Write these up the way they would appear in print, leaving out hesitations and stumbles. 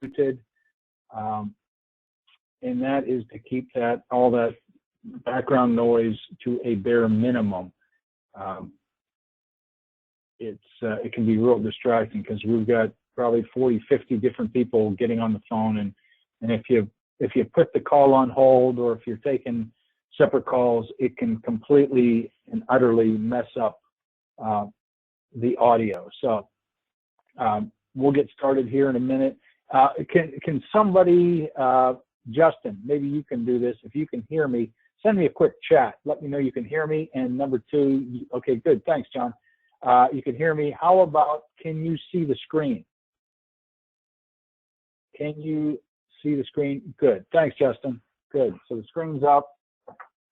muted, and that is to keep all that background noise to a bare minimum. It can be real distracting because we've got probably 40, 50 different people getting on the phone, and if you put the call on hold, or if you're taking separate calls, it can completely and utterly mess up the audio. So we'll get started here in a minute. Can somebody, Justin, maybe you can do this. If you can hear me, send me a quick chat. Let me know you can hear me. And number two, okay, good. Thanks, John. You can hear me. How about, can you see the screen? Can you see the screen? Good. Thanks, Justin. Good. So the screen's up,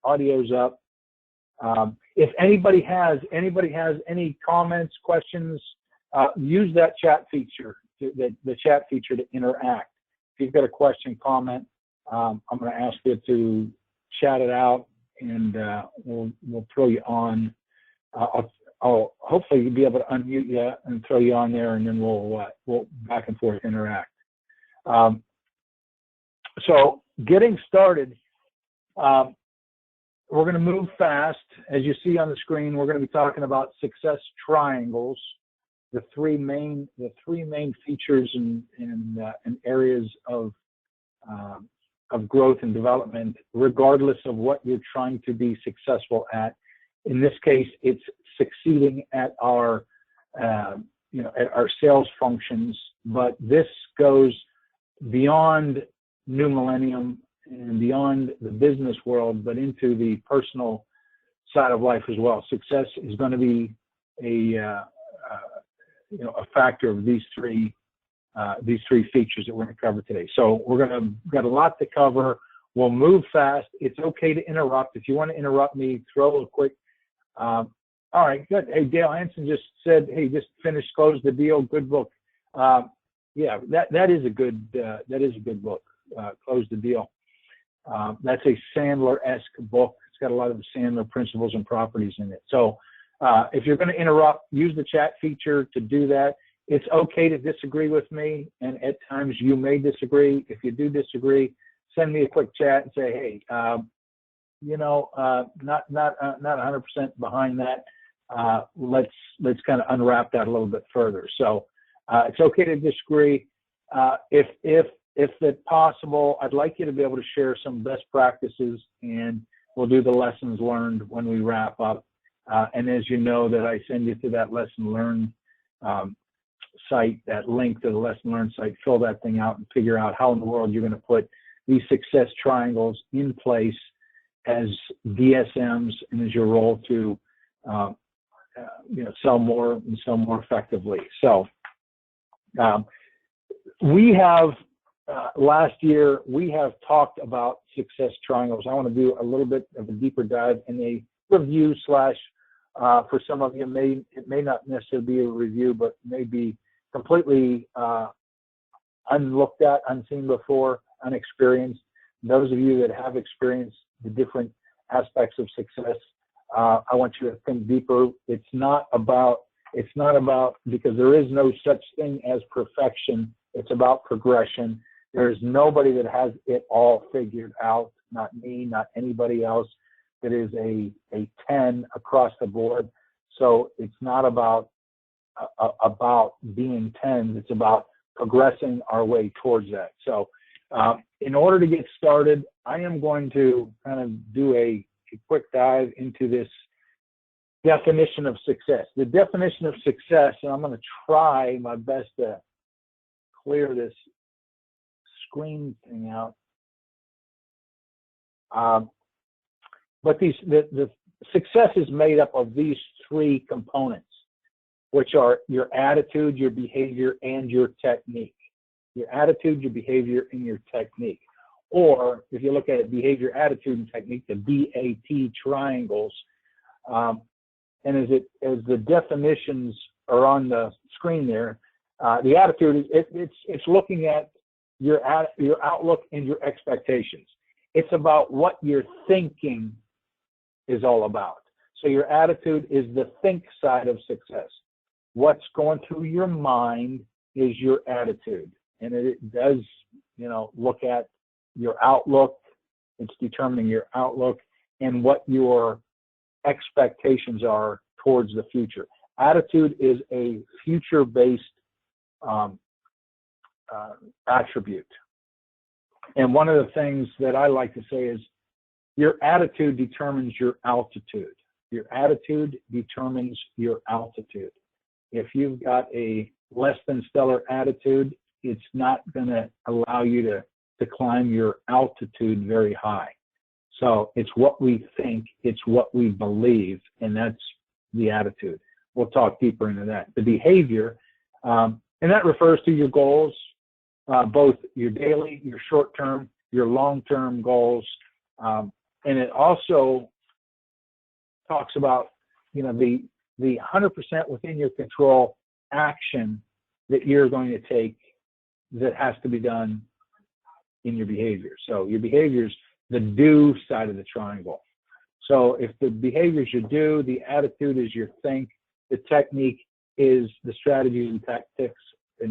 audio's up. If anybody has any comments, questions, use that chat feature, the chat feature to interact. If you've got a question, comment, I'm going to ask you to chat it out, and we'll throw you on. I'll hopefully be able to unmute you and throw you on there, and then we'll back and forth interact. So getting started, we're going to move fast. As you see on the screen, we're going to be talking about success triangles, the three main features and areas of growth and development, regardless of what you're trying to be successful at. In this case, it's succeeding at our at our sales functions, but this goes beyond New Millennium and beyond the business world, but into the personal side of life as well. Success is going to be a factor of these three features that we're going to cover today. So got a lot to cover. We'll move fast. It's okay to interrupt. If you want to interrupt me, throw a quick. All right, good. Hey, Dale Hansen just said, hey, just finished, close the deal. Good book. Yeah, that is a good book. Close the deal. That's a Sandler-esque book. It's got a lot of the Sandler principles and properties in it. So if you're going to interrupt, use the chat feature to do that. It's okay to disagree with me, and at times you may disagree. If you do disagree, send me a quick chat and say, hey, not 100% behind that. Let's kind of unwrap that a little bit further. So it's okay to disagree. If it's possible, I'd like you to be able to share some best practices, and we'll do the lessons learned when we wrap up. And as you know, that I send you to that lesson learned site, that link to the lesson learned site, fill that thing out and figure out how in the world you're going to put these success triangles in place as DSMs and as your role to sell more and sell more effectively. So we have last year we have talked about success triangles. I want to do a little bit of a deeper dive in a review slash for some of you it may not necessarily be a review, but may be completely unlooked at, unseen before, unexperienced. Those of you that have experienced the different aspects of success, I want you to think deeper. It's not about because there is no such thing as perfection. It's about progression. There's nobody that has it all figured out, not me, not anybody else, that is a 10 across the board. So it's not about being 10s. It's about progressing our way towards that. So in order to get started, I am going to kind of do a quick dive into this definition of success. The definition of success, and I'm going to try my best to clear this screen thing out. But the success is made up of these three components, which are your attitude, your behavior, and your technique. Your attitude, your behavior, and your technique. Or if you look at it, behavior, attitude, and technique, the BAT triangles. And as the definitions are on the screen there, the attitude it's looking at your outlook and your expectations. It's about what your thinking is all about. So your attitude is the think side of success. What's going through your mind is your attitude. and it does, look at your outlook. It's determining your outlook and what your expectations are towards the future. Attitude is a future-based attribute. And one of the things that I like to say is your attitude determines your altitude. Your attitude determines your altitude. If you've got a less than stellar attitude, it's not going to allow you to climb your altitude very high. So it's what we think, it's what we believe, and that's the attitude. We'll talk deeper into that. The behavior, and that refers to your goals, both your daily, your short-term, your long-term goals. And it also talks about, the 100% within your control action that you're going to take that has to be done in your behavior. So your behavior's the do side of the triangle. So if the behaviors you do, the attitude is your think, the technique is the strategies and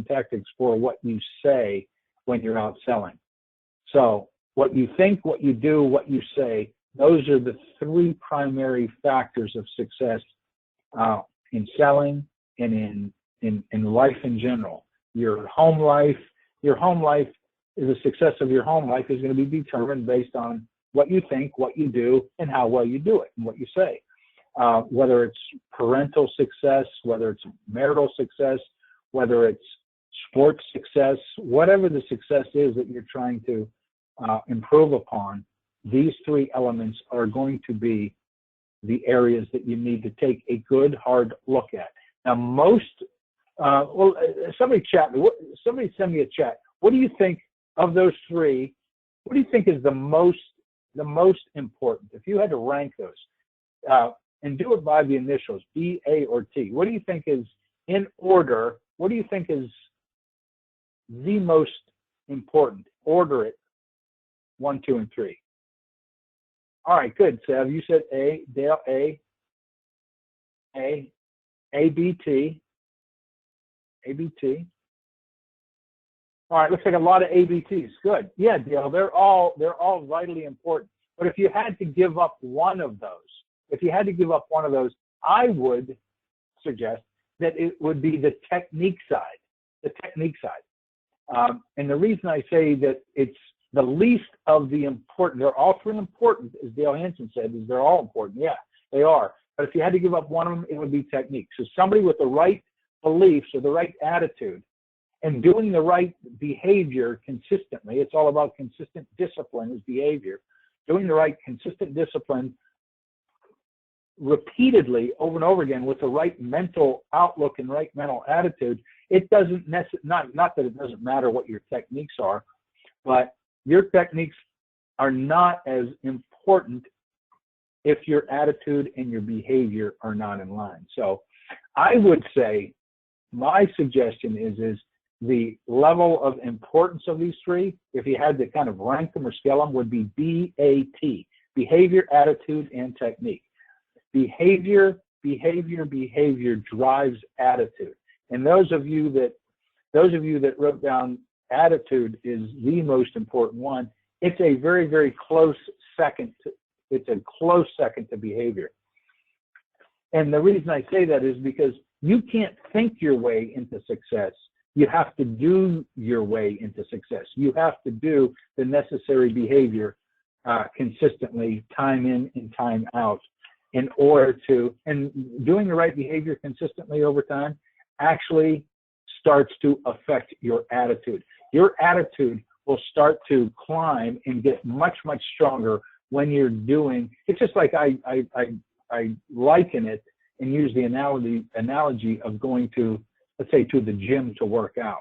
tactics for what you say when you're out selling. So what you think, what you do, what you say, those are the three primary factors of success in selling and in life in general. Your home life the success of your home life is going to be determined based on what you think, what you do, and how well you do it, and what you say. Whether it's parental success, whether it's marital success, whether it's sports success, whatever the success is that you're trying to improve upon, these three elements are going to be the areas that you need to take a good, hard look at. Now, somebody send me a chat. What do you think of those three? What do you think is the most important? If you had to rank those, and do it by the initials, B, A, or T. What do you think is in order? What do you think is the most important? Order it 1, 2, and 3. All right, good. Sav, you said A, Dale, A, B, T. All right, looks like a lot of ABTs. Good. Yeah, Dale, they're all vitally important. But if you had to give up one of those, I would suggest that it would be the technique side. And the reason I say that it's the least of the important, they're all three important, as Dale Hansen said, is they're all important. Yeah, they are. But if you had to give up one of them, it would be technique. So somebody with the right beliefs or the right attitude and doing the right behavior consistently, it's all about consistent discipline is behavior, doing the right consistent discipline repeatedly over and over again with the right mental outlook and right mental attitude, it doesn't not that it doesn't matter what your techniques are, but your techniques are not as important if your attitude and your behavior are not in line. So I would say my suggestion is the level of importance of these three, if you had to kind of rank them or scale them, would be BAT, behavior, attitude, and technique. Behavior drives attitude. And those of you that wrote down attitude is the most important one. It's a very, very close second. It's a close second to behavior. And the reason I say that is because you can't think your way into success. You have to do your way into success. You have to do the necessary behavior consistently, time in and time out, in order to, and doing the right behavior consistently over time actually starts to affect your attitude. Your attitude will start to climb and get much, much stronger when you're doing, it's just like I liken it and use the analogy of going to, let's say, to the gym to work out.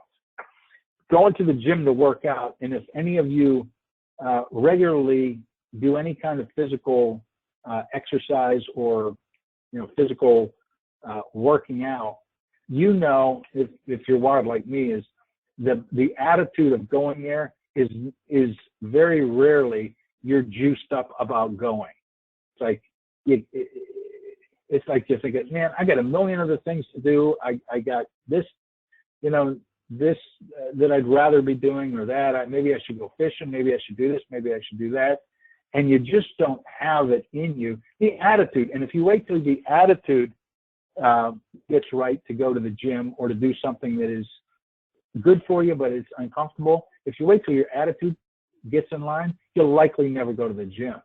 Going to the gym to work out, and if any of you regularly do any kind of physical exercise or physical working out, if you're wired like me, is the attitude of going there is very rarely you're juiced up about going. It's like it's like you're thinking, man, I got a million other things to do. I got this, this that I'd rather be doing, or that maybe I should go fishing, maybe I should do this, maybe I should do that, and you just don't have it in you. The attitude, and if you wait till the attitude gets right to go to the gym or to do something that is good for you but it's uncomfortable, if you wait till your attitude gets in line, you'll likely never go to the gym.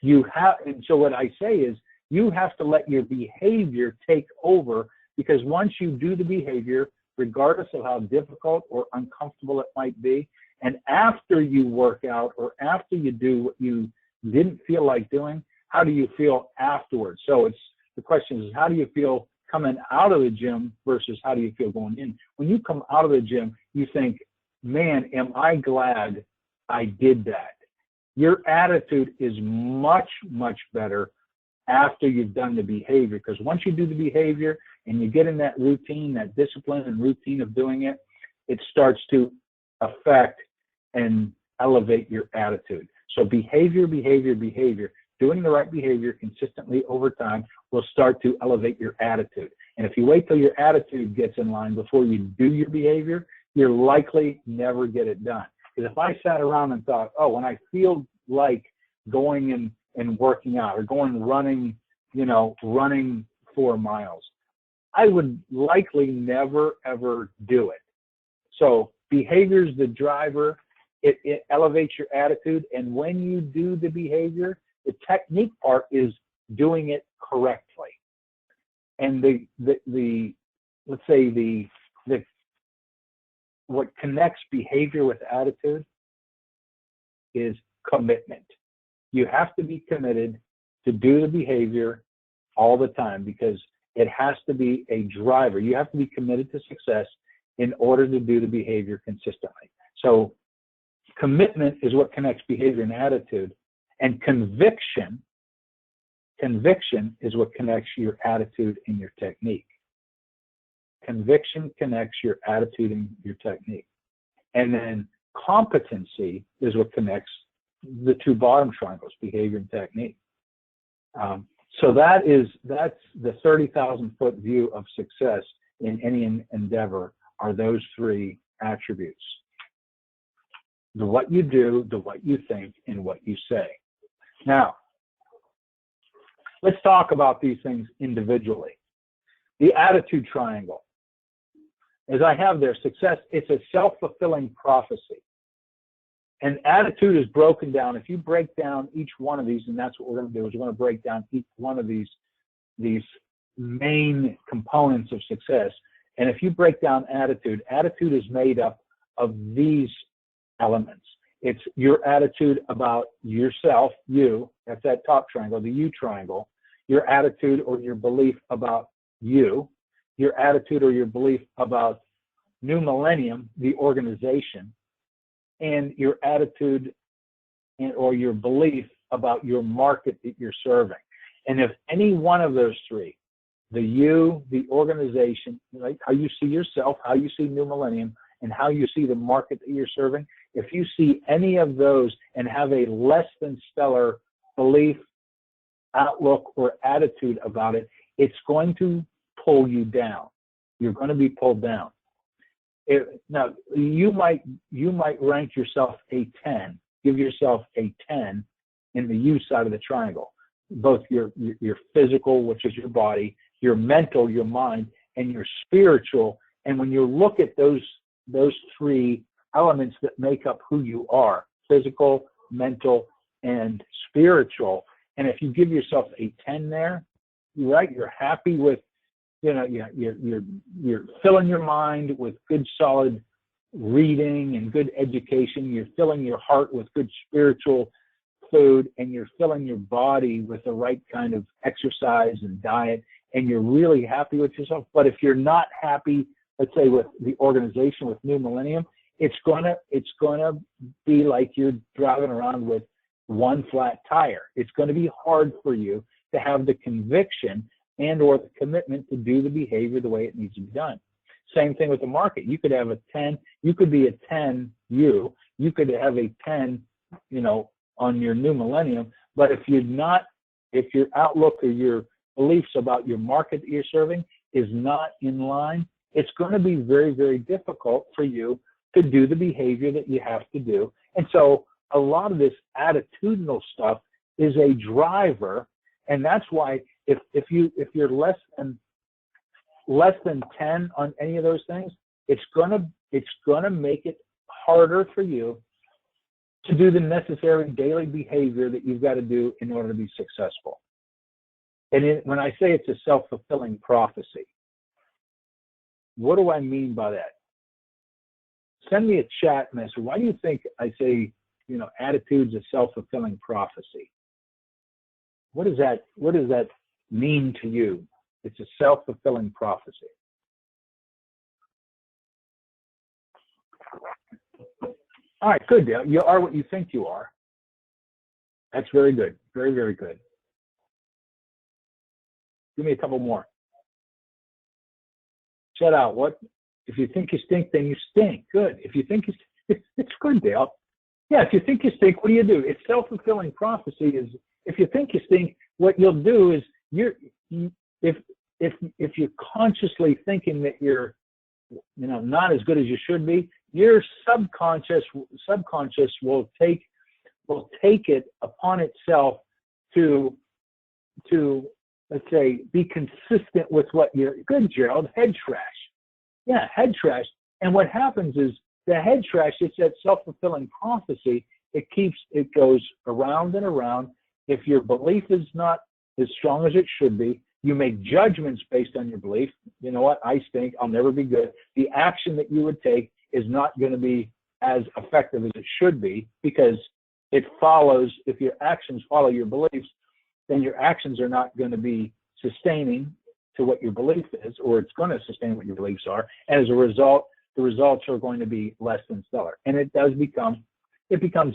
And so what I say is, you have to let your behavior take over, because once you do the behavior, regardless of how difficult or uncomfortable it might be, and after you work out or after you do what you didn't feel like doing, how do you feel afterwards? So the question is, how do you feel coming out of the gym versus how do you feel going in? When you come out of the gym, you think, man, am I glad I did that? Your attitude is much, much better after you've done the behavior, because once you do the behavior and you get in that routine, that discipline and routine of doing it, it starts to affect and elevate your attitude. So behavior, doing the right behavior consistently over time will start to elevate your attitude. And if you wait till your attitude gets in line before you do your behavior, you'll likely never get it done. Because if I sat around and thought, oh, when I feel like going and working out or going running, running 4 miles, I would likely never, ever do it. So behavior is the driver. It elevates your attitude. And when you do the behavior, the technique part is doing it correctly. And what connects behavior with attitude is commitment. You have to be committed to do the behavior all the time, because it has to be a driver. You have to be committed to success in order to do the behavior consistently. So commitment is what connects behavior and attitude, and conviction is what connects your attitude and your technique. Conviction connects your attitude and your technique. And then competency is what connects the two bottom triangles, behavior and technique. So that's the 30,000-foot view of success in any endeavor, are those 3 attributes: the what you do, the what you think, and what you say. Now, let's talk about these things individually. The attitude triangle, as I have there, success, it's a self-fulfilling prophecy. And attitude is broken down. If you break down each one of these, and that's what we're going to do, is we're going to break down each one of these main components of success. And if you break down attitude is made up of these elements. It's your attitude about yourself, you, that's that top triangle, the you triangle, your attitude or your belief about you, your attitude or your belief about New Millennium, the organization, and your attitude or your belief about your market that you're serving. And if any one of those 3, the you, the organization, like how you see yourself, how you see New Millennium, and how you see the market that you're serving, if you see any of those and have a less than stellar belief, outlook, or attitude about it, it's going to pull you down. You're going to be pulled down. Now, you might rank yourself a 10, give yourself a 10 in the you side of the triangle, both your physical, which is your body, your mental, your mind, and your spiritual. And when you look at those 3 elements that make up who you are, physical, mental, and spiritual, and if you give yourself a 10 there, right, you're happy with, you're filling your mind with good solid reading and good education. You're filling your heart with good spiritual food, and you're filling your body with the right kind of exercise and diet, and you're really happy with yourself. But if you're not happy, let's say with the organization, with New Millennium, it's gonna be like you're driving around with one flat tire. It's going to be hard for you to have the conviction and or the commitment to do the behavior the way it needs to be done. Same thing with the market. You could have a 10, you could be a 10 you could have a 10, on your New Millennium, but if your outlook or your beliefs about your market that you're serving is not in line, it's going to be very, very difficult for you to do the behavior that you have to do. And so a lot of this attitudinal stuff is a driver. And that's why if you're less than 10 on any of those things, it's gonna make it harder for you to do the necessary daily behavior that you've got to do in order to be successful. And when I say it's a self-fulfilling prophecy, what do I mean by that? Send me a chat message. Why do you think I say, attitude's a self-fulfilling prophecy? What does that mean to you? It's a self-fulfilling prophecy. All right, good, Dale. You are what you think you are. That's very good. Very, very good. Give me a couple more. Shut out. What? If you think you stink, then you stink. Good. If you think it's good, Dale. Yeah, if you think you stink, what do you do? It's self-fulfilling prophecy. Is if you think you stink, what you'll do is if you're consciously thinking that you're not as good as you should be, your subconscious will take it upon itself to let's say be consistent with what you're good, Gerald. Head trash. Yeah, head trash. And what happens is the head trash, it's that self-fulfilling prophecy. It goes around and around. If your belief is not as strong as it should be, you make judgments based on your belief. You know what? I stink. I'll never be good. The action that you would take is not going to be as effective as it should be, because it follows, if your actions follow your beliefs, then your actions are not going to be sustaining to what your belief is, or it's going to sustain what your beliefs are. And as a result, the results are going to be less than stellar. And it becomes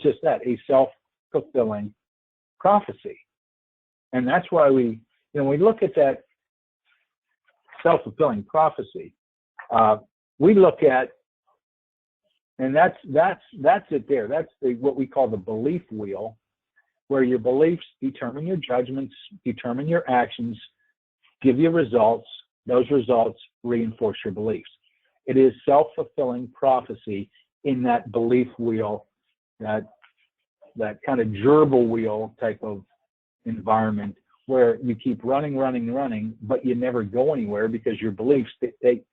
just that, a self-fulfilling prophecy. And that's why we look at that self-fulfilling prophecy, we look at, and that's it there. That's what we call the belief wheel, where your beliefs determine your judgments, determine your actions, give you results. Those results reinforce your beliefs. It is self-fulfilling prophecy in that belief wheel, that kind of gerbil wheel type of environment, where you keep running, but you never go anywhere because your beliefs dictate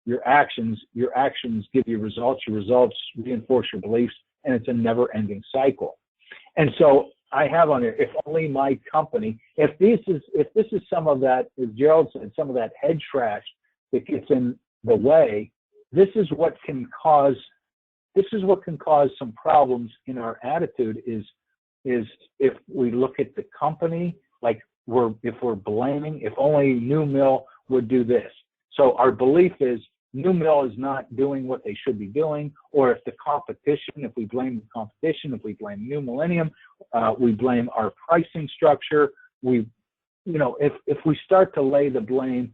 your actions. Your actions give you results. Your results reinforce your beliefs, and it's a never-ending cycle. And so I have on there, if only my company, if this is some of that, as Gerald said, some of that head trash that gets in the way, this is what can cause some problems in our attitude. Is if we look at the company, like if we're blaming, if only New Mill would do this. So our belief is New Mill is not doing what they should be doing, or if the competition, if we blame the competition, if we blame New Millennium, we blame our pricing structure. If we start to lay the blame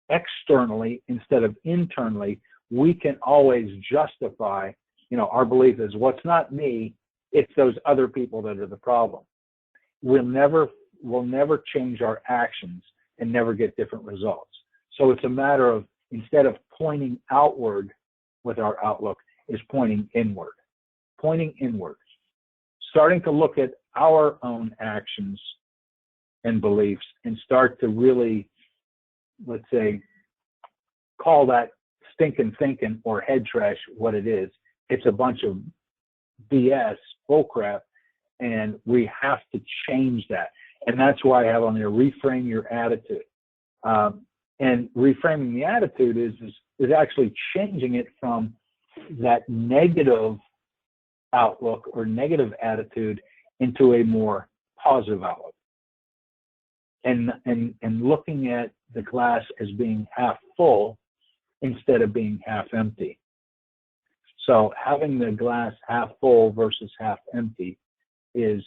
externally instead of internally, we can always justify, our belief is, what's not me, it's those other people that are the problem. We'll never change our actions and never get different results. So it's a matter of, instead of pointing outward with our outlook, is pointing inward, starting to look at our own actions and beliefs and start to really, let's say, call that stinking thinking or head trash what it is. It's a bunch of BS, bullcrap, and we have to change that. And that's why I have on there, reframe your attitude. And reframing the attitude is actually changing it from that negative outlook or negative attitude into a more positive outlook. And looking at the glass as being half full instead of being half empty. So having the glass half full versus half empty is,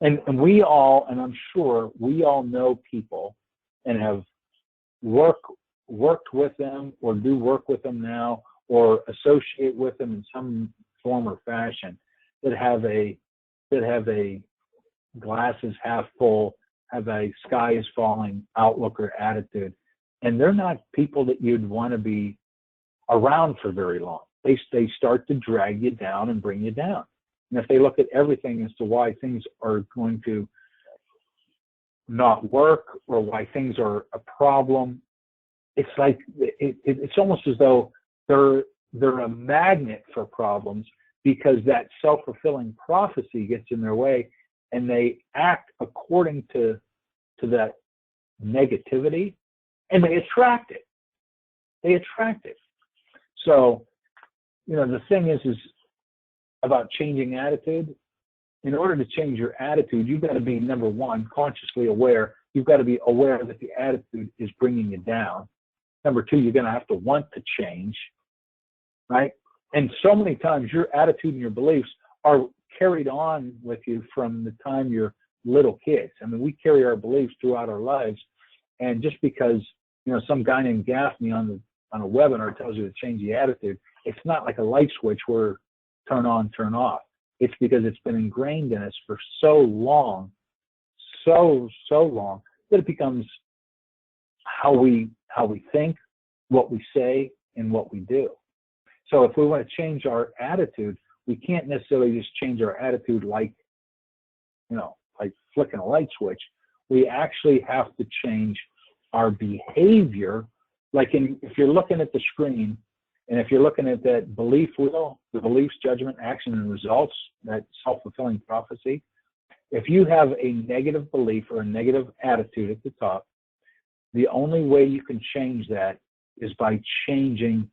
and we all, and I'm sure we all know people and have worked with them or do work with them now or associate with them in some form or fashion that have a glass is half full, have a sky is falling outlook or attitude. and they're not people that you'd want to be around for very long. They start to drag you down and bring you down. And if they look at everything as to why things are going to not work or why things are a problem, it's like it's almost as though they're a magnet for problems, because that self-fulfilling prophecy gets in their way, and they act according to that negativity, and they attract it. So, the thing is about changing attitude. In order to change your attitude, you've got to be, number one, consciously aware. You've got to be aware that the attitude is bringing you down. Number two, you're going to have to want to change, right? And so many times your attitude and your beliefs are carried on with you from the time you're little kids. I mean, we carry our beliefs throughout our lives. And just because, some guy named Gaffney on a webinar tells you to change the attitude, it's not like a light switch where turn on, turn off. It's because it's been ingrained in us for so long, so long, that it becomes how we think, what we say, and what we do. So if we want to change our attitude, we can't necessarily just change our attitude like flicking a light switch. We actually have to change our behavior. Like if you're looking at the screen, and if you're looking at that belief wheel, the beliefs, judgment, action, and results, that self-fulfilling prophecy, if you have a negative belief or a negative attitude at the top, the only way you can change that is by changing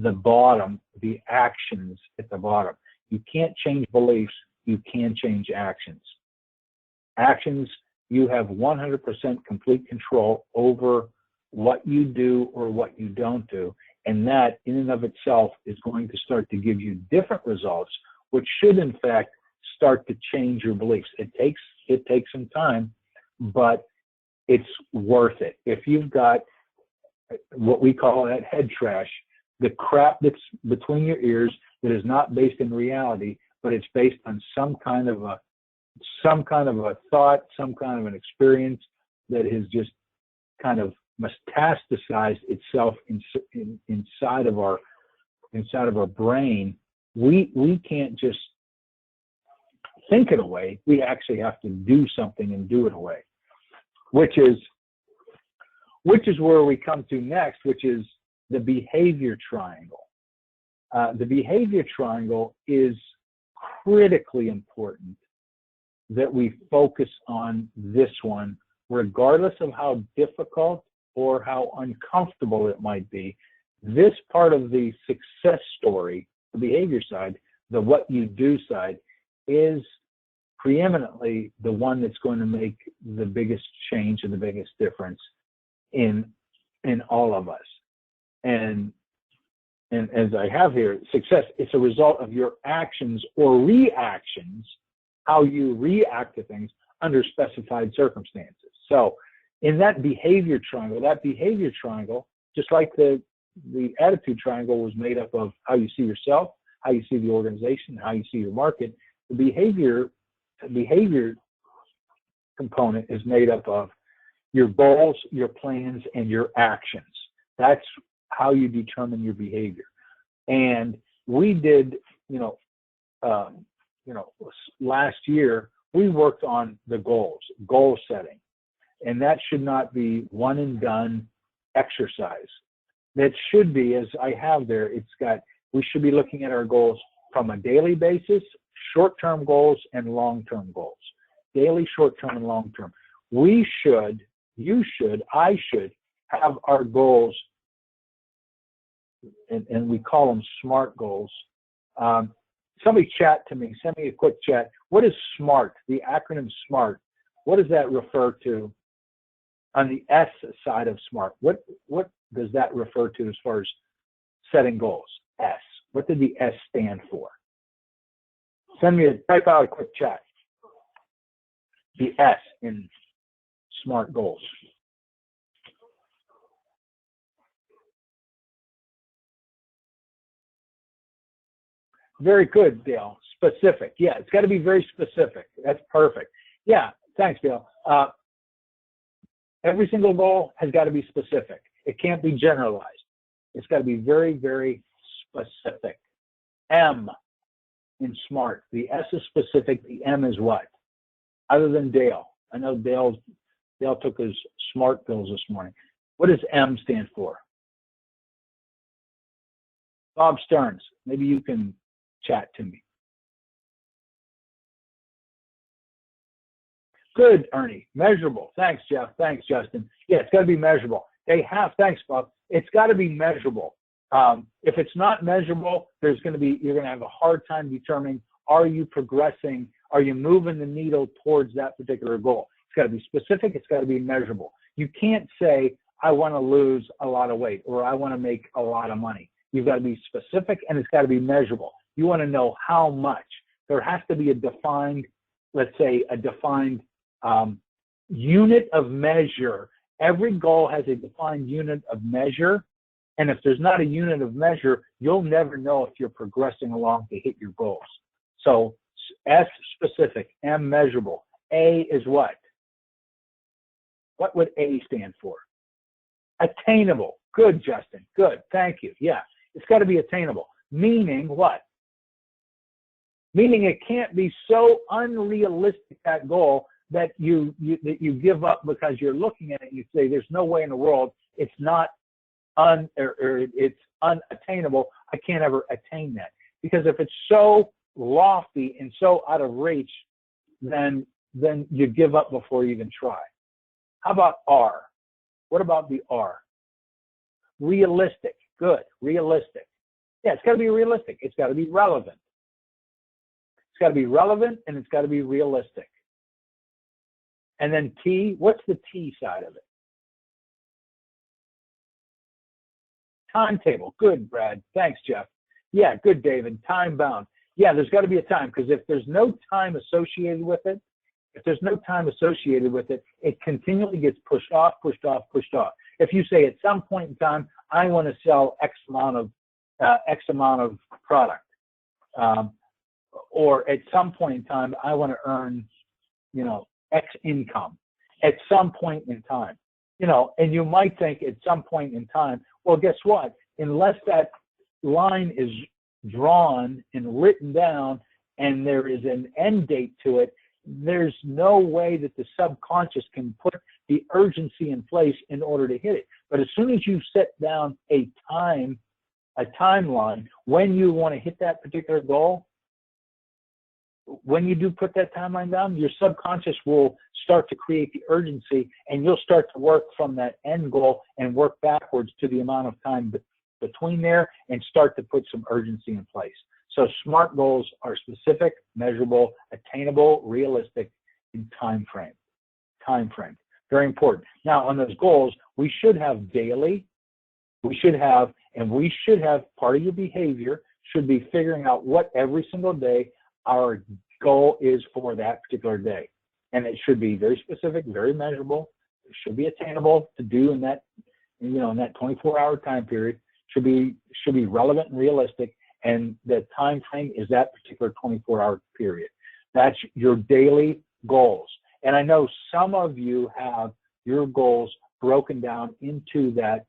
the bottom, the actions at the bottom. You can't change beliefs, you can change actions. Actions, you have 100% complete control over what you do or what you don't do. And that, in and of itself, is going to start to give you different results, which should, in fact, start to change your beliefs. It takes some time, but it's worth it. If you've got what we call that head trash, the crap that's between your ears that is not based in reality, but it's based on some kind of a thought, some kind of an experience that has just kind of metastasized itself inside of our brain. We can't just think it away. We actually have to do something and do it away, which is where we come to next, which is the behavior triangle. The behavior triangle is critically important that we focus on this one, regardless of how difficult or how uncomfortable it might be. This part of the success story, the behavior side, the what you do side, is preeminently the one that's going to make the biggest change and the biggest difference in all of us. And as I have here, success, it's a result of your actions or reactions, how you react to things under specified circumstances. So in that behavior triangle, just like the attitude triangle was made up of how you see yourself, how you see the organization, how you see your market, the behavior component is made up of your goals, your plans, and your actions. That's how you determine your behavior. And we did, last year, we worked on the goal setting. And that should not be one and done exercise. That should be, as I have there, we should be looking at our goals from a daily basis, short-term goals and long-term goals. Daily, short-term, and long-term. We should, you should, I should have our goals, and we call them SMART goals. Somebody chat to me, send me a quick chat. What is SMART, the acronym SMART? What does that refer to on the S side of SMART? What does that refer to as far as setting goals? S. What did the S stand for? Type out a quick chat. The S in SMART goals. Very good, Dale. Specific. Yeah, it's got to be very specific. That's perfect. Yeah, thanks, Dale. Every single goal has got to be specific. It can't be generalized. It's got to be very, very specific. M in SMART. The S is specific. The M is what? Other than Dale. I know Dale took his SMART pills this morning. What does M stand for? Bob Stearns. Maybe you can chat to me. Good, Ernie. Measurable. Thanks, Jeff. Thanks, Justin. Yeah, it's got to be measurable. Thanks, Bob. It's got to be measurable. If it's not measurable, you're going to have a hard time determining, are you progressing? Are you moving the needle towards that particular goal? It's got to be specific. It's got to be measurable. You can't say, I want to lose a lot of weight or I want to make a lot of money. You've got to be specific and it's got to be measurable. You want to know how much. There has to be a defined, let's say, a defined unit of measure. Every goal has a defined unit of measure. And if there's not a unit of measure, you'll never know if you're progressing along to hit your goals. So S specific, M measurable. A is what? What would A stand for? Attainable. Good, Justin. Good. Thank you. Yeah, it's got to be attainable. Meaning what? Meaning it can't be so unrealistic, that goal, that you give up because you're looking at it and you say, there's no way in the world it's not it's unattainable. I can't ever attain that. Because if it's so lofty and so out of reach, then you give up before you even try. How about R? What about the R? Realistic. Good. Realistic. Yeah, it's got to be realistic. It's got to be relevant. It's got to be relevant and it's got to be realistic. And then T, what's the T side of it? Timetable. Good, Brad. Thanks, Jeff. Yeah, good, David. Time bound. Yeah, there's got to be a time, because if there's no time associated with it, it continually gets pushed off, pushed off, pushed off. If you say at some point in time, I want to sell X amount of product, or at some point in time, I want to earn, X income at some point in time, and you might think at some point in time, well, guess what? Unless that line is drawn and written down and there is an end date to it, there's no way that the subconscious can put the urgency in place in order to hit it. But as soon as you set down a timeline, when you want to hit that particular goal, when you do put that timeline down, your subconscious will start to create the urgency, and you'll start to work from that end goal and work backwards to the amount of time between there and start to put some urgency in place. So SMART goals are specific, measurable, attainable, realistic, and time frame. Time frame. Very important. Now, on those goals, we should have daily, part of your behavior should be figuring out what every single day our goal is for that particular day. And it should be very specific, very measurable. It should be attainable to do in that 24-hour time period. Should be relevant and realistic. And the time frame is that particular 24-hour period. That's your daily goals. And I know some of you have your goals broken down into that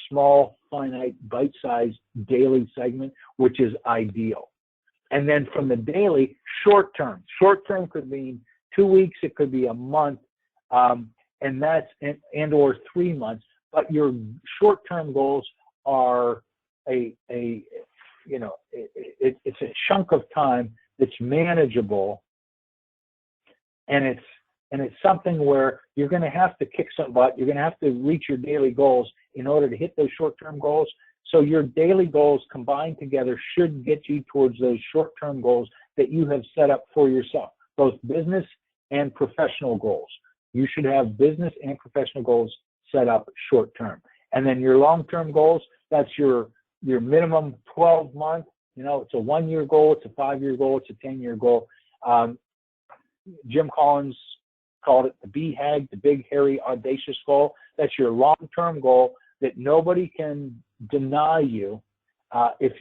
small, finite, bite-sized daily segment, which is ideal. And then from the daily, short-term could mean 2 weeks, it could be a month, or 3 months. But your short-term goals are it's a chunk of time that's manageable, and it's something where you're going to have to kick some butt. You're going to have to reach your daily goals in order to hit those short-term goals. So your daily goals combined together should get you towards those short-term goals that you have set up for yourself, both business and professional goals. You should have business and professional goals set up short-term. And then your long-term goals, that's your minimum 12-month, it's a 1-year goal, it's a 5-year goal, it's a 10-year goal. Jim Collins called it the BHAG, the big, hairy, audacious goal. That's your long-term goal that nobody can deny you. If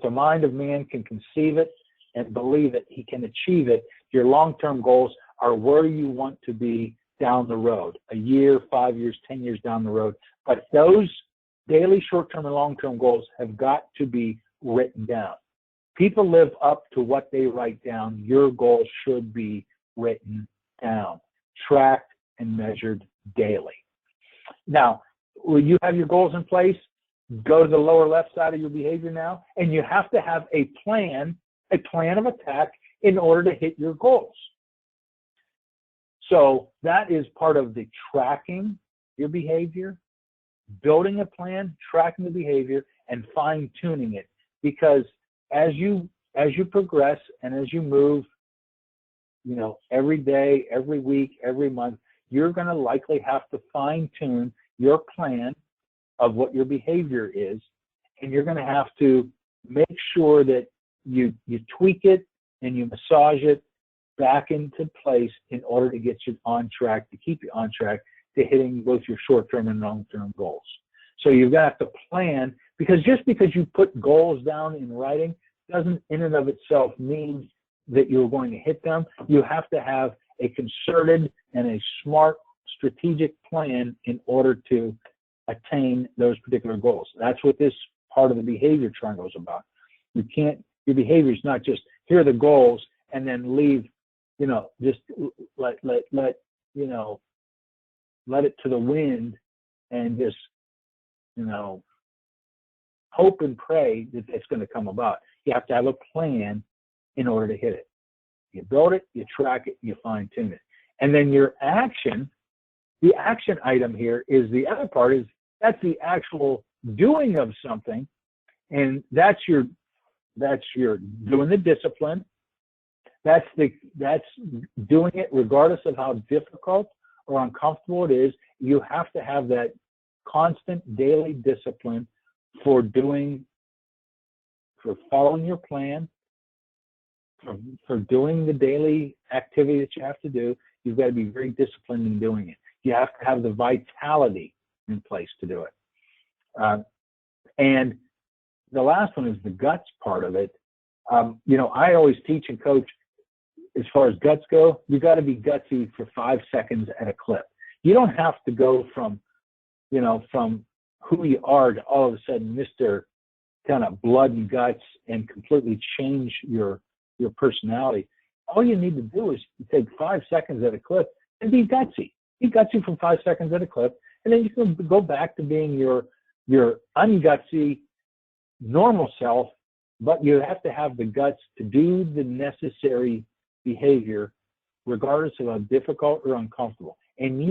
the mind of man can conceive it and believe it, he can achieve it. Your long-term goals are where you want to be down the road, a year, 5 years, 10 years down the road. But those daily short-term and long-term goals have got to be written down. People live up to what they write down. Your goals should be written down, tracked and measured daily. Now, when you have your goals in place, go to the lower left side of your behavior now, and you have to have a plan of attack in order to hit your goals. So that is part of the tracking your behavior, building a plan, tracking the behavior, and fine-tuning it. Because as you progress and as you move, every day, every week, every month, you're going to likely have to fine-tune your plan of what your behavior is, and you're going to have to make sure that you tweak it and you massage it back into place in order to get you on track, to keep you on track to hitting both your short-term and long-term goals. So you've got to plan, because just because you put goals down in writing doesn't in and of itself mean that you're going to hit them. You have to have a concerted and a smart strategic plan in order to attain those particular goals. That's what this part of the behavior triangle is about. Your behavior is not just, here are the goals, and then leave, just let it to the wind and just, hope and pray that it's going to come about. You have to have a plan in order to hit it. You build it, you track it, you fine tune it. And then your action, the action item here is the other part, that's the actual doing of something. And that's your doing the discipline. That's doing it regardless of how difficult or uncomfortable it is. You have to have that constant daily discipline for following your plan, for doing the daily activity that you have to do. You've got to be very disciplined in doing it. You have to have the vitality in place to do it. And the last one is the guts part of it. I always teach and coach, as far as guts go, you got to be gutsy for 5 seconds at a clip. You don't have to go from who you are to all of a sudden Mr. kind of blood and guts and completely change your personality. All you need to do is take 5 seconds at a clip and be gutsy. Be gutsy for 5 seconds at a clip, and then you can go back to being your ungutsy, normal self, but you have to have the guts to do the necessary behavior, regardless of how difficult or uncomfortable. And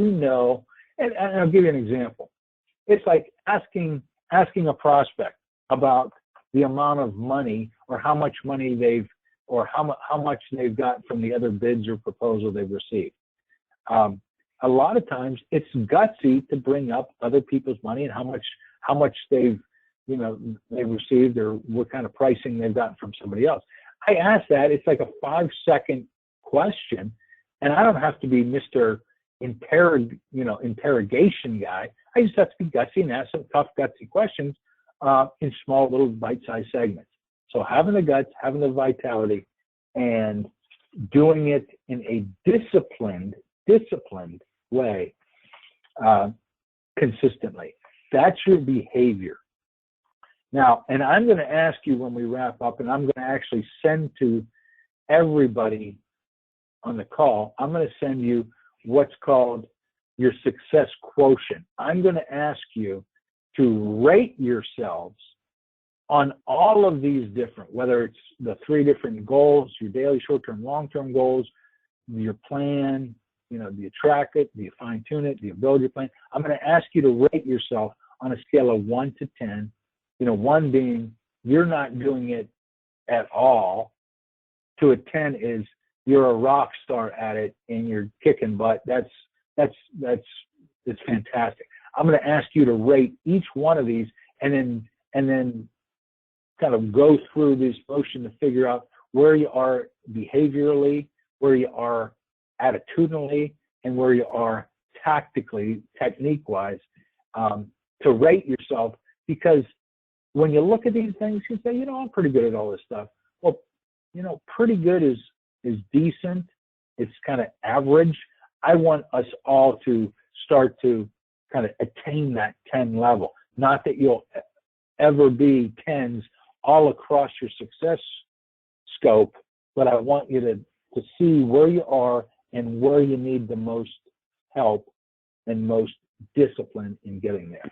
and I'll give you an example. It's like asking a prospect about the amount of money or how much money how much they've got from the other bids or proposal they've received. A lot of times it's gutsy to bring up other people's money and how much they've received or what kind of pricing they've gotten from somebody else. I ask that. It's like a 5-second question, and I don't have to be Mr. Interrogation guy. I just have to be gutsy and ask some tough, gutsy questions in small, little bite-sized segments. So having the guts, having the vitality, and doing it in a disciplined way consistently. That's your behavior. Now, and I'm going to ask you when we wrap up, and I'm going to actually send to everybody on the call, I'm going to send you what's called your success quotient. I'm going to ask you to rate yourselves on all of these different, whether it's the 3 different goals, your daily, short-term, long-term goals, your plan, do you track it, do you fine-tune it, do you build your plan? I'm going to ask you to rate yourself on a scale of 1 to 10, 1 being you're not doing it at all, to a 10 is you're a rock star at it and you're kicking butt. That's fantastic. I'm going to ask you to rate each one of these and then kind of go through this motion to figure out where you are behaviorally, where you are attitudinally, and where you are tactically, technique-wise, to rate yourself. Because when you look at these things, you say, I'm pretty good at all this stuff. Well, pretty good is decent. It's kind of average. I want us all to start to kind of attain that 10 level. Not that you'll ever be 10s all across your success scope, but I want you to see where you are and where you need the most help and most discipline in getting there.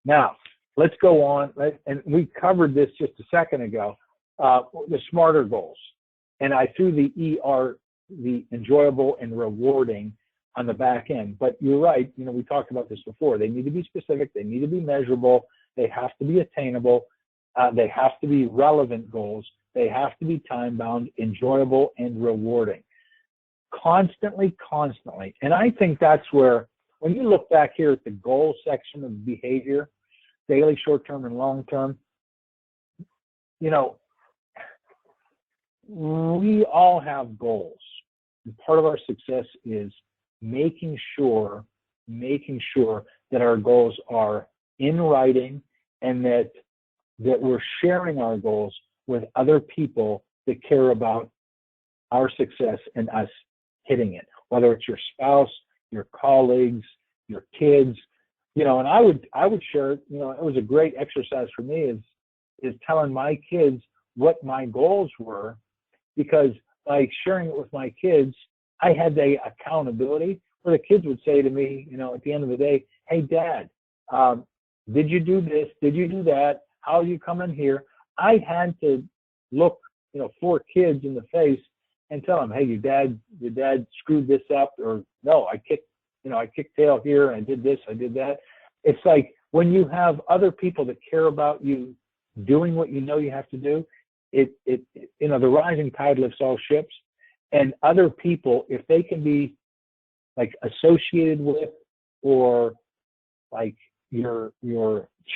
Now, let's go on, and we covered this just a second ago, the SMARTER goals. And I threw the ER, the enjoyable and rewarding, on the back end. But you're right, we talked about this before. They need to be specific, they need to be measurable, they have to be attainable, they have to be relevant goals, they have to be time-bound, enjoyable, and rewarding. Constantly. And I think that's where, when you look back here at the goal section of behavior, daily, short-term, and long-term, we all have goals. And part of our success is making sure that our goals are in writing, and that we're sharing our goals with other people that care about our success and us hitting it, whether it's your spouse, your colleagues, your kids, and I would share, it was a great exercise for me is telling my kids what my goals were, because by sharing it with my kids, I had the accountability where the kids would say to me, at the end of the day, hey, Dad, did you do this? Did you do that? How are you coming here? I had to look, 4 kids in the face and tell them, hey, your dad screwed this up, or no, I kicked tail here and I did this, I did that. It's like when you have other people that care about you doing what you have to do, the rising tide lifts all ships. And other people, if they can be like associated with, or like your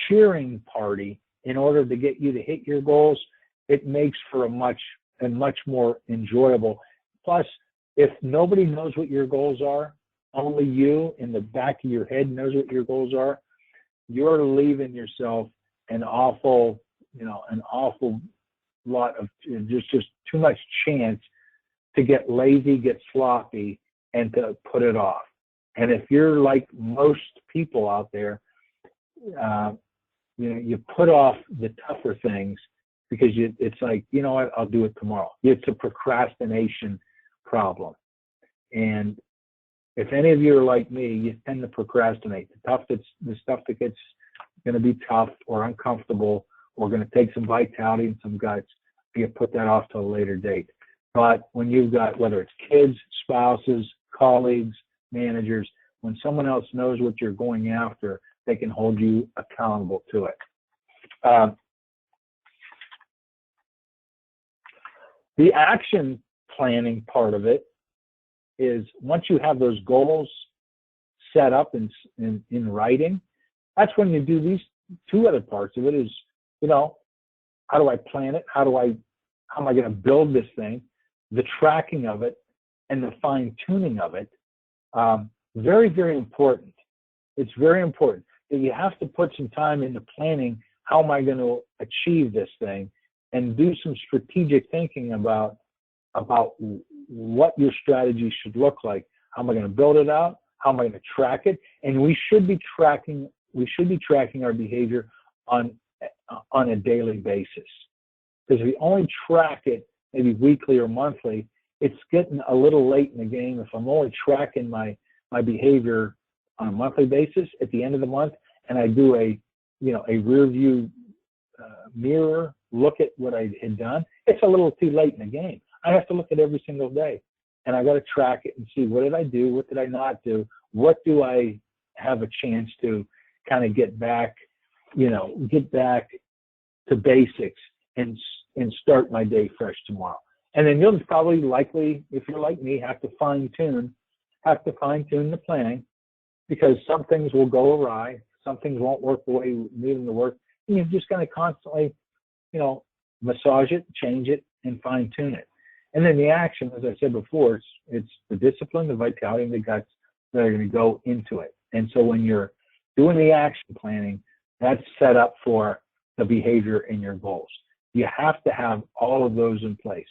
cheering party in order to get you to hit your goals, it makes for a much more enjoyable. Plus, if nobody knows what your goals are, only you in the back of your head knows what your goals are, you're leaving yourself an awful lot of just too much chance to get lazy, get sloppy, and to put it off. And if you're like most people out there, you put off the tougher things because it's like, what, I'll do it tomorrow. It's a procrastination problem. And if any of you are like me, you tend to procrastinate. The stuff that gets going to be tough or uncomfortable or going to take some vitality and some guts, you put that off to a later date. But when you've got, whether it's kids, spouses, colleagues, managers, when someone else knows what you're going after, they can hold you accountable to it. The action planning part of it is, once you have those goals set up in writing, that's when you do these 2 other parts of it is, how do I plan it? How am I going to build this thing? The tracking of it and the fine tuning of it. Very, very important. It's very important that you have to put some time into planning. How am I going to achieve this thing? And do some strategic thinking about what your strategy should look like. How am I going to build it out? How am I going to track it? And we should be tracking our behavior on a daily basis. Because if we only track it maybe weekly or monthly, it's getting a little late in the game. If I'm only tracking my behavior on a monthly basis at the end of the month, and I do a rear view mirror look at what I had done, it's a little too late in the game. I have to look at every single day, and I got to track it and see, what did I do? What did I not do? What do I have a chance to kind of get back to basics and start my day fresh tomorrow. And then you'll probably likely, if you're like me, have to fine tune the planning, because some things will go awry, some things won't work the way you need them to work. And you're just going to constantly, massage it, change it, and fine tune it. And then the action, as I said before, it's the discipline, the vitality, and the guts that are going to go into it. And so when you're doing the action planning, that's set up for the behavior and your goals. You have to have all of those in place.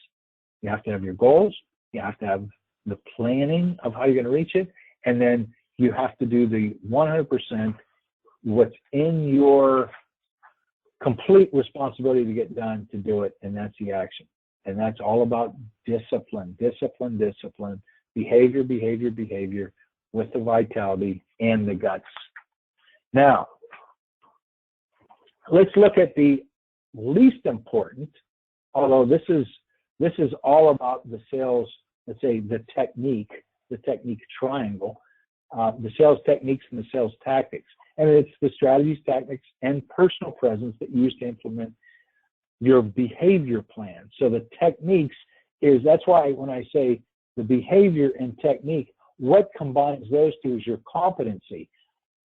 You have to have your goals, you have to have the planning of how you're going to reach it, and then you have to do the 100% what's in your complete responsibility to get done to do it, and that's the action. And that's all about discipline, discipline, discipline, behavior, behavior, behavior, with the vitality and the guts. Now, let's look at the least important, although this is all about the sales, let's say the technique triangle, the sales techniques and the sales tactics. And it's the strategies, tactics, and personal presence that you use to implement your behavior plan. So the techniques that's why when I say the behavior and technique, what combines those two is your competency.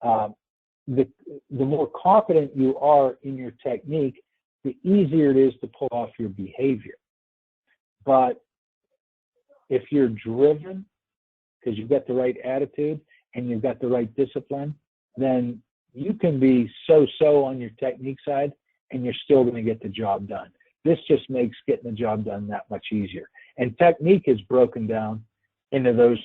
The more confident you are in your technique, the easier it is to pull off your behavior. But if you're driven, because you've got the right attitude and you've got the right discipline, then you can be so-so on your technique side and you're still going to get the job done. This just makes getting the job done that much easier. And technique is broken down into the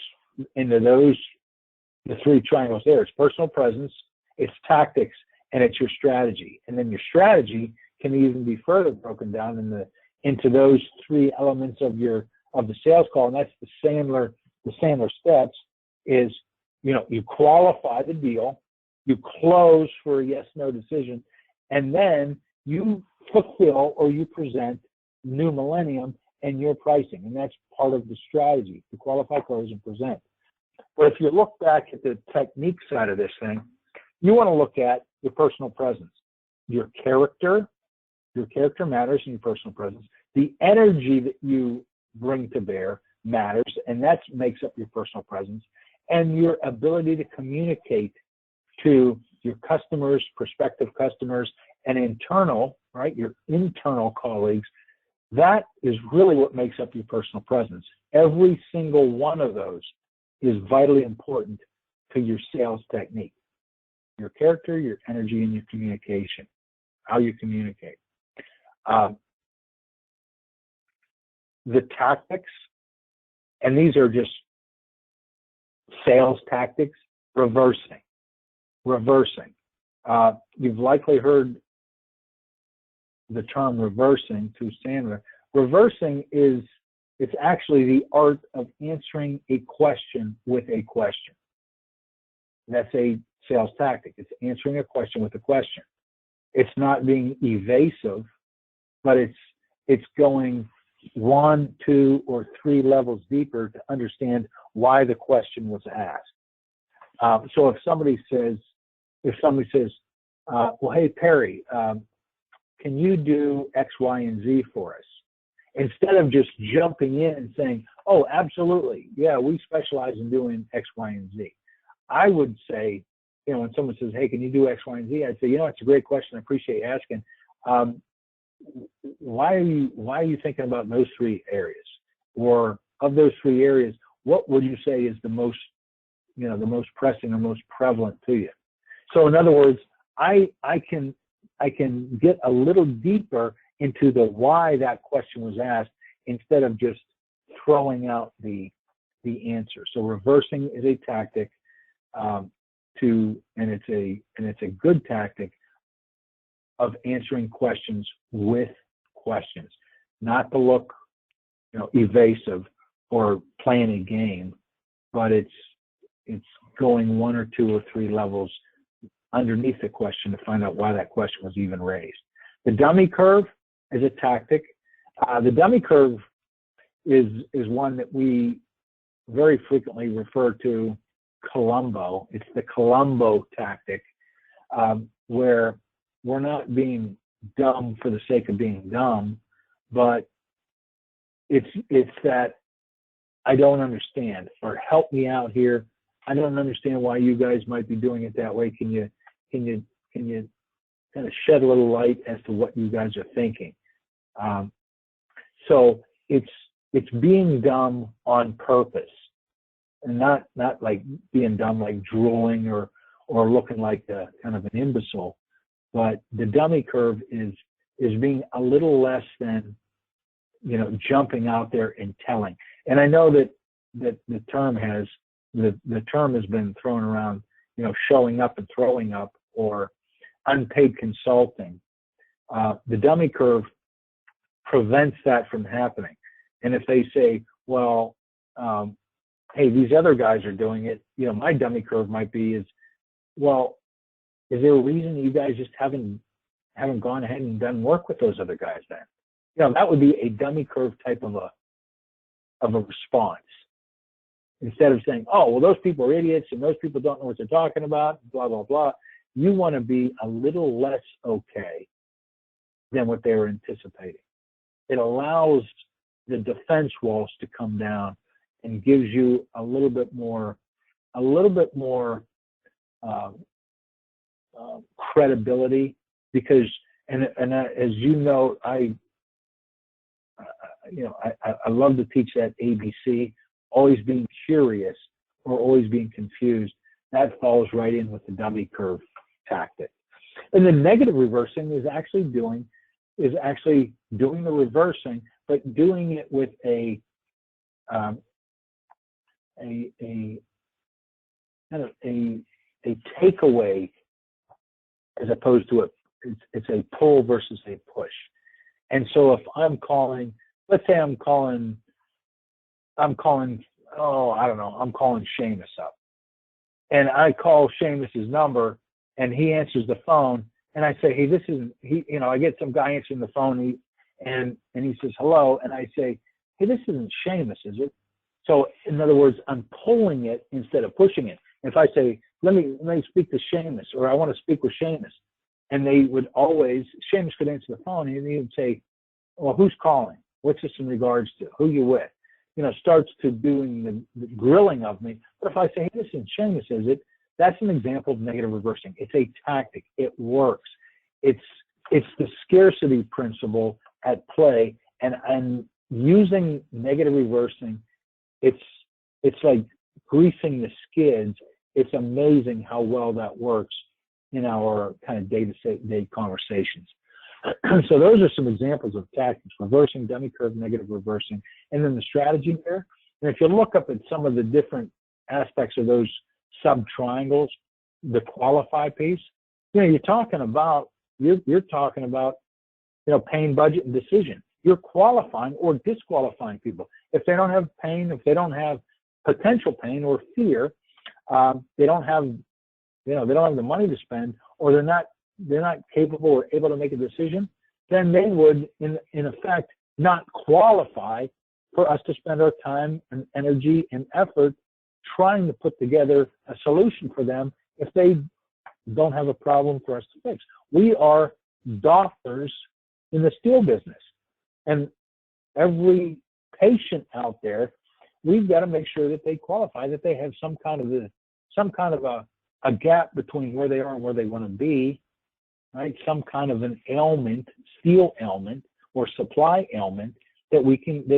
three triangles there. It's personal presence, it's tactics, and it's your strategy. And then your strategy can even be further broken down into those three elements of the sales call, and that's the Sandler steps. Is you qualify the deal, you close for a yes/no decision, and then you fulfill or you present new millennium and your pricing, and that's part of the strategy: to qualify, close, and present. But if you look back at the technique side of this thing, you want to look at your personal presence, your character. Your character matters in your personal presence. The energy that you bring to bear matters, and that makes up your personal presence. And your ability to communicate to your customers, prospective customers, and your internal colleagues, that is really what makes up your personal presence. Every single one of those is vitally important to your sales technique. Your character, your energy, and your communication, how you communicate. The tactics, and these are just sales tactics, reversing. You've likely heard the term reversing through Sandler. Reversing it's actually the art of answering a question with a question. That's a sales tactic. It's answering a question with a question. It's not being evasive, but it's going 1, 2, or 3 levels deeper to understand why the question was asked. So if somebody says, well, hey, Perry, can you do X, Y, and Z for us? Instead of just jumping in and saying, oh, absolutely, yeah, we specialize in doing X, Y, and Z. I would say, when someone says, hey, can you do X, Y, and Z? I'd say, it's a great question. I appreciate you asking. Why are you thinking about those 3 areas? Or of those 3 areas, what would you say is the most pressing or most prevalent to you? So in other words, I can get a little deeper into the why that question was asked instead of just throwing out the answer. So reversing is a tactic and it's a good tactic of answering questions with questions, not to look evasive or playing a game, but it's going 1 or 2 or 3 levels underneath the question to find out why that question was even raised. The dummy curve is a tactic. The dummy curve is one that we very frequently refer to Columbo. It's the Columbo tactic, where we're not being dumb for the sake of being dumb, but it's that I don't understand, or help me out here. I don't understand why you guys might be doing it that way. Can you kind of shed a little light as to what you guys are thinking? So it's being dumb on purpose, and not like being dumb, like drooling or looking like a kind of an imbecile. But the dummy curve is being a little less than, jumping out there and telling. And I know that that the term has been thrown around, showing up and throwing up, or unpaid consulting. The dummy curve prevents that from happening. And if they say, well, hey, these other guys are doing it, my dummy curve might be well, is there a reason you guys just haven't gone ahead and done work with those other guys then? That would be a dummy curve type of a response. Instead of saying, oh, well, those people are idiots and those people don't know what they're talking about, blah, blah, blah. You want to be a little less okay than what they were anticipating. It allows the defense walls to come down and gives you a little bit more credibility, because, and as you know, I love to teach that ABC, always being curious or always being confused. That falls right in with the dummy curve tactic. And the negative reversing is actually doing the reversing, but doing it with a takeaway, as opposed to it's a pull versus a push. And so if I'm calling, let's say I'm calling Seamus up, and I call Seamus's number, and he answers the phone, and I say, hey, this isn't I get some guy answering the phone, and he says hello, and I say, hey, this isn't Seamus, is it? So in other words, I'm pulling it instead of pushing it. If I say, let me speak to Seamus, or I want to speak with Seamus, and they would always, Seamus could answer the phone, and he would say, well, who's calling? What's this in regards to? Who you with? Starts to doing the grilling of me. But if I say, hey, this isn't Seamus, is it? That's an example of negative reversing. It's a tactic. It works. It's the scarcity principle at play, and using negative reversing, it's like greasing the skids. It's amazing how well that works in our kind of day-to-day conversations. So those are some examples of tactics: reversing, dummy curve, negative reversing, and then the strategy there. And if you look up at some of the different aspects of those sub-triangles, the qualify piece, you're talking about pain, budget, and decision. You're qualifying or disqualifying people. If they don't have pain, if they don't have potential pain or fear, they don't have the money to spend, or they're not capable or able to make a decision, then they would, in effect, not qualify for us to spend our time and energy and effort trying to put together a solution for them if they don't have a problem for us to fix. We are doctors in the steel business, and every patient out there, we've got to make sure that they qualify, that they have some kind of a gap between where they are and where they want to be, right? Some kind of an ailment, steel ailment or supply ailment that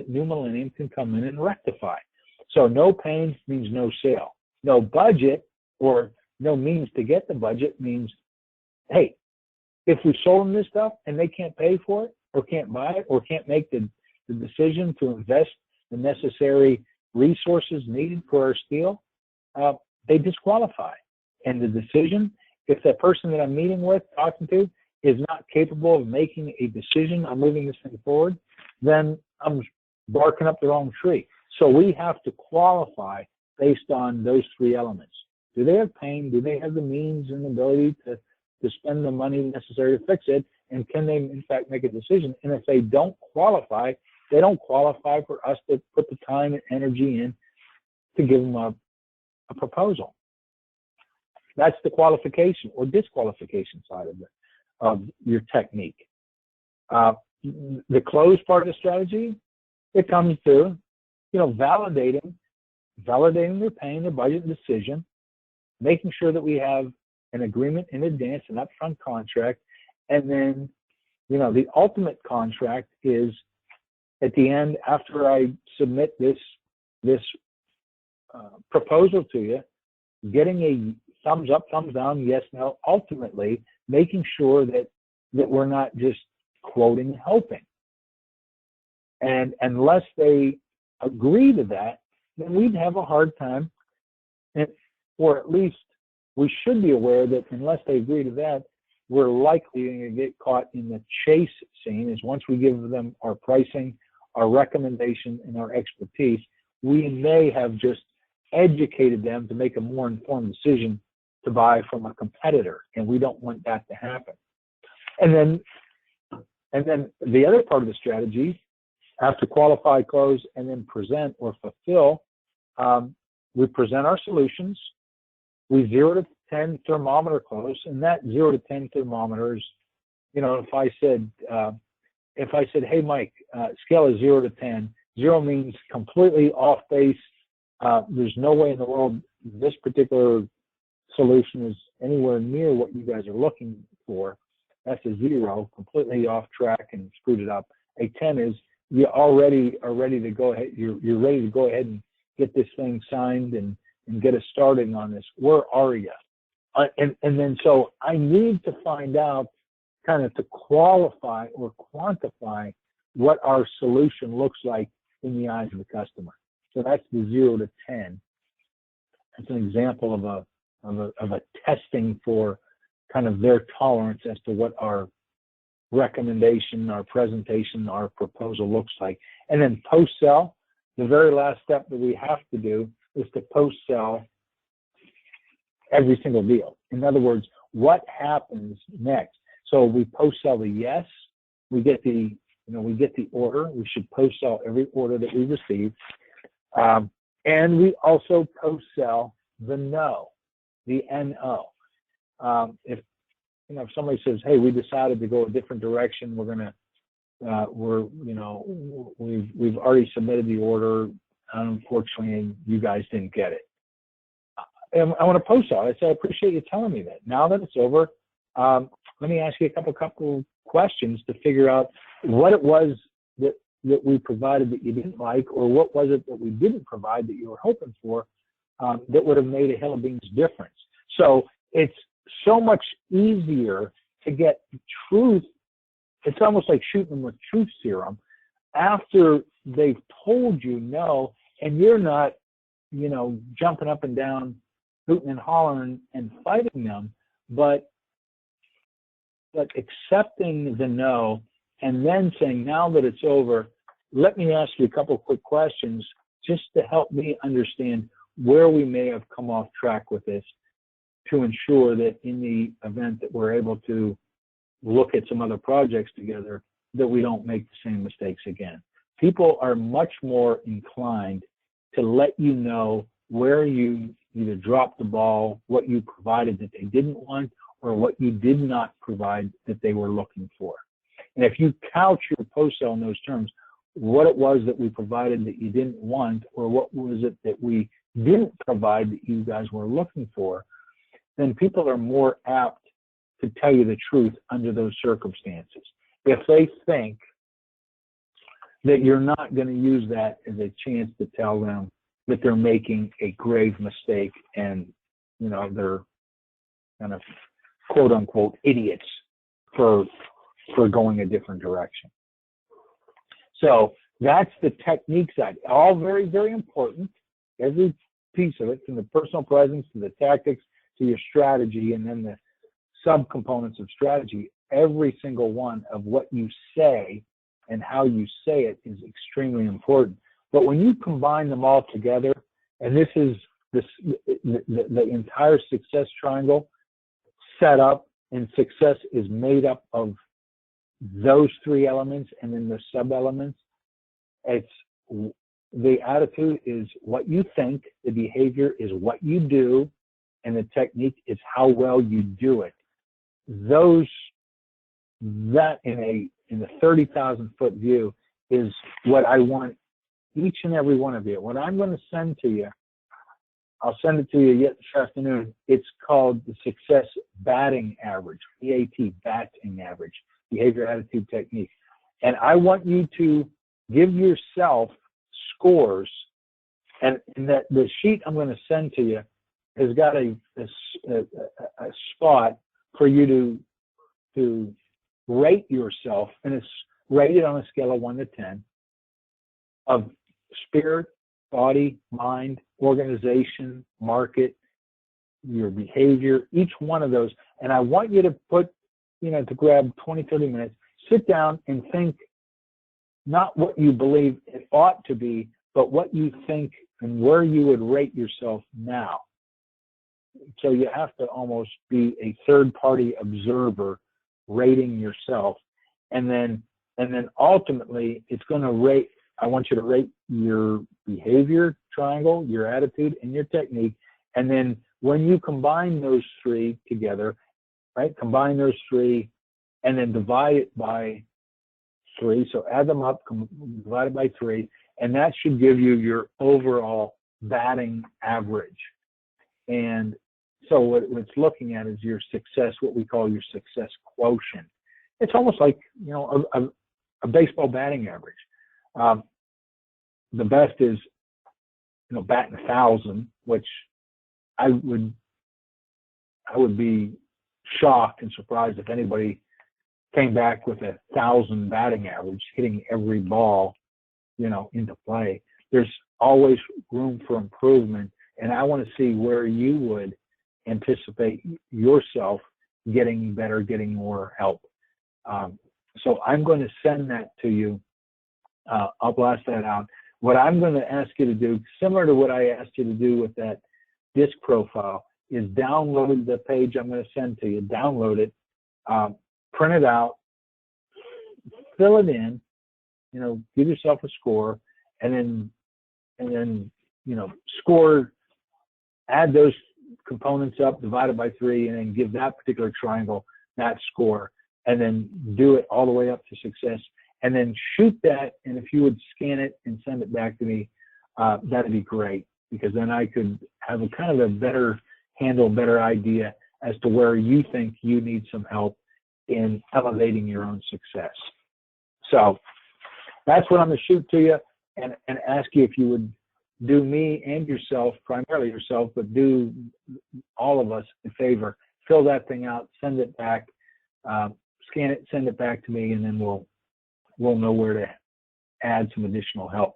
New Millennium can come in and rectify. So no pain means no sale. No budget or no means to get the budget means, hey, if we sold them this stuff and they can't pay for it or can't buy it or can't make the decision to invest the necessary resources needed for our steel, they disqualify. And the decision, if that person that I'm meeting with, talking to, is not capable of making a decision on moving this thing forward, then I'm barking up the wrong tree. So we have to qualify based on those three elements. Do they have pain? Do they have the means and ability to spend the money necessary to fix it? And can they, in fact, make a decision? And if they don't qualify, they don't qualify for us to put the time and energy in to give them a proposal. That's the qualification or disqualification side of your technique. The close part of the strategy, it comes to, validating their pain, their budget, and decision, making sure that we have an agreement in advance, an upfront contract, and then, the ultimate contract is at the end, after I submit this proposal to you, getting a thumbs up, thumbs down, yes, no, ultimately making sure that we're not just quoting helping. And unless they agree to that, then we'd have a hard time, and, or at least we should be aware that unless they agree to that, we're likely to get caught in the chase scene. Is once we give them our pricing, our recommendation, and our expertise, we may have just educated them to make a more informed decision to buy from a competitor, and we don't want that to happen. And then the other part of the strategy, after qualify, close, and then present or fulfill, we present our solutions. We 0 to 10 thermometer close, and that 0 to 10 thermometers, you know, if I said, hey, Mike, scale of 0 to 10, 0 means completely off base. There's no way in the world this particular solution is anywhere near what you guys are looking for. That's a 0, completely off track and screwed it up. A 10 is you already are ready to go ahead. You're ready to go ahead and get this thing signed and get us started on this. Where are you? And then so I need to find out, kind of to qualify or quantify what our solution looks like in the eyes of the customer. So that's the 0 to 10. That's an example of a testing for kind of their tolerance as to what our recommendation, our presentation, our proposal looks like. And then post-sell, the very last step that we have to do is to post-sell every single deal. In other words, what happens next? So we post-sell the yes, we get the order. We should post-sell every order that we receive. And we also post-sell the no, the NO. If somebody says, hey, we decided to go a different direction, we've already submitted the order, unfortunately you guys didn't get it. And I want to post-sell. I say, I appreciate you telling me that. Now that it's over, let me ask you a couple questions to figure out what it was that we provided that you didn't like, or what was it that we didn't provide that you were hoping for, that would have made a hill of beans difference. So it's so much easier to get truth. It's almost like shooting them with truth serum after they've told you no, and you're not, jumping up and down, hooting and hollering and fighting them, but accepting the no and then saying, now that it's over, let me ask you a couple of quick questions just to help me understand where we may have come off track with this, to ensure that in the event that we're able to look at some other projects together, that we don't make the same mistakes again. People are much more inclined to let you know where you either dropped the ball, what you provided that they didn't want, or what you did not provide that they were looking for. And if you couch your post-sell in those terms, what it was that we provided that you didn't want, or what was it that we didn't provide that you guys were looking for, then people are more apt to tell you the truth under those circumstances. If they think that you're not going to use that as a chance to tell them that they're making a grave mistake and, they're kind of quote unquote idiots for going a different direction. So that's the technique side. All very, very important. Every piece of it, from the personal presence to the tactics to your strategy, and then the subcomponents of strategy, every single one of what you say and how you say it is extremely important. But when you combine them all together, and this is the entire success triangle set up, and success is made up of those three elements and then the sub-elements. It's the attitude is what you think, the behavior is what you do, and the technique is how well you do it. That in the 30,000 foot view is what I want each and every one of you. What I'm going to send to you, I'll send it to you yet this afternoon. It's called the Success Batting Average, BAT, batting average, behavior, attitude, technique. And I want you to give yourself scores, and that the sheet I'm going to send to you has got a spot for you to rate yourself, and it's rated on a scale of 1 to 10 of spirit, body, mind, organization, market, your behavior, each one of those. And I want you to put, to grab 20, 30 minutes, sit down and think not what you believe it ought to be, but what you think and where you would rate yourself now. So you have to almost be a third-party observer rating yourself. And then ultimately it's going to rate, I want you to rate your behavior triangle, your attitude, and your technique. And then when you combine those three together, right, combine those three and then divide it by 3. So add them up, divide it by 3, and that should give you your overall batting average. And so what it's looking at is your success, what we call your success quotient. It's almost like, a baseball batting average. The best is, batting 1,000, which I would be shocked and surprised if anybody came back with 1,000 batting average, hitting every ball, into play. There's always room for improvement, and I want to see where you would anticipate yourself getting better, getting more help. So I'm going to send that to you. I'll blast that out. What I'm going to ask you to do, similar to what I asked you to do with that disc profile, is download the page I'm going to send to you. Download it, print it out, fill it in, give yourself a score, and then score, add those components up, divide it by 3, and then give that particular triangle that score, and then do it all the way up to success, and then shoot that. And if you would scan it and send it back to me, that'd be great, because then I could have a kind of a better handle, better idea as to where you think you need some help in elevating your own success. So that's what I'm going to shoot to you, and ask you if you would do me and yourself, primarily yourself, but do all of us a favor. Fill that thing out, send it back, scan it, send it back to me, and then we'll know where to add some additional help.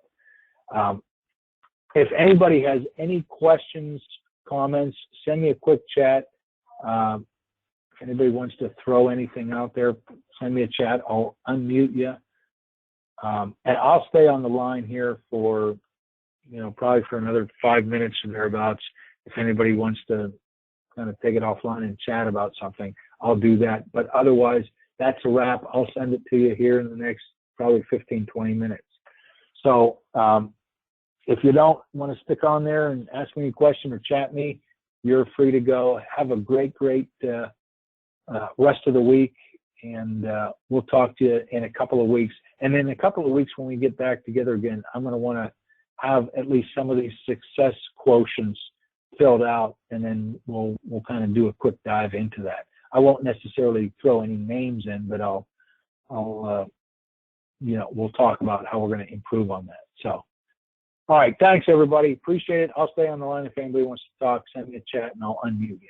If anybody has any questions, comments, send me a quick chat. If anybody wants to throw anything out there, send me a chat. I'll unmute you. And I'll stay on the line here for, probably for another 5 minutes or thereabouts. If anybody wants to kind of take it offline and chat about something, I'll do that. But otherwise, that's a wrap. I'll send it to you here in the next probably 15, 20 minutes. So if you don't want to stick on there and ask me a question or chat me, you're free to go. Have a great rest of the week, and we'll talk to you in a couple of weeks. And in a couple of weeks, when we get back together again, I'm going to want to have at least some of these success quotients filled out, and then we'll kind of do a quick dive into that. I won't necessarily throw any names in, but we'll talk about how we're going to improve on that. So, all right, thanks everybody. Appreciate it. I'll stay on the line if anybody wants to talk. Send me a chat, and I'll unmute you.